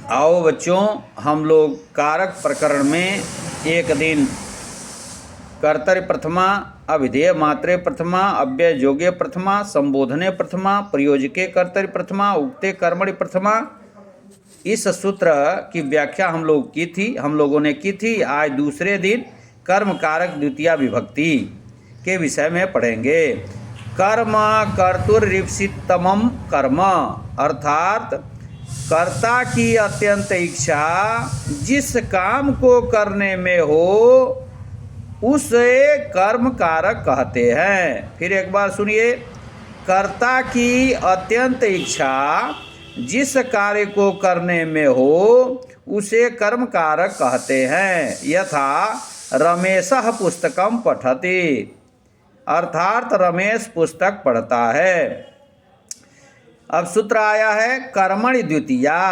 आओ बच्चों, हम लोग कारक प्रकरण में एक दिन कर्तरि प्रथमा, अभिधेय मात्रे प्रथमा, अव्यय जोगे प्रथमा, संबोधने प्रथमा, प्रयोजके कर्तरि प्रथमा, उक्ते कर्मणि प्रथमा, इस सूत्र की व्याख्या हम लोगों ने की थी। आज दूसरे दिन कर्म कारक द्वितीया विभक्ति के विषय में पढ़ेंगे। कर्म कर्तुरीप्सितमं कर्म, अर्थात कर्ता की अत्यंत इच्छा जिस काम को करने में हो उसे कर्म कारक कहते हैं। फिर एक बार सुनिए, कर्ता की अत्यंत इच्छा जिस कार्य को करने में हो उसे कर्म कारक कहते हैं। यथा रमेशः पुस्तकं पठति, अर्थात रमेश पुस्तक पढ़ता है। अब सूत्र आया है कर्मणि द्वितीया,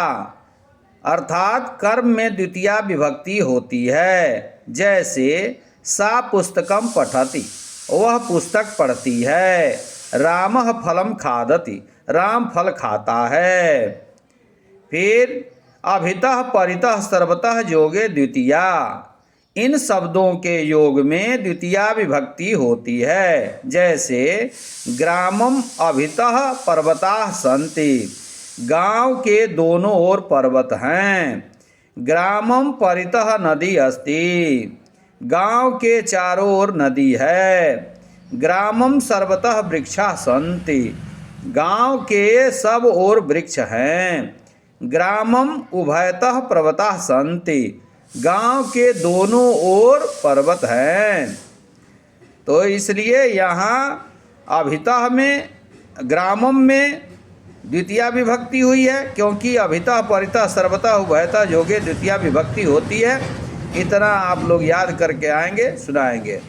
अर्थात कर्म में द्वितीया विभक्ति होती है। जैसे सा पुस्तकं पठति, वह पुस्तक पढ़ती है। रामः फलं खादति, राम फल खाता है। फिर अभितः परितः सर्वतः योगे द्वितीया, इन शब्दों के योग में द्वितीया विभक्ति होती है। जैसे ग्रामम अभितः पर्वताः सन्ति, गांव के दोनों ओर पर्वत हैं। ग्रामम परितः नदी अस्ति, गांव के चारों ओर नदी है। ग्रामम सर्वतः वृक्षाः सन्ति, गांव के सब ओर वृक्ष हैं। ग्रामम उभयतः पर्वताः सन्ति, गांव के दोनों ओर पर्वत हैं। तो इसलिए यहाँ अभितः में, ग्रामम में द्वितीया विभक्ति हुई है, क्योंकि अभितः परितः सर्वतः उभयतः योगे द्वितीया विभक्ति होती है। इतना आप लोग याद करके आएंगे, सुनाएंगे।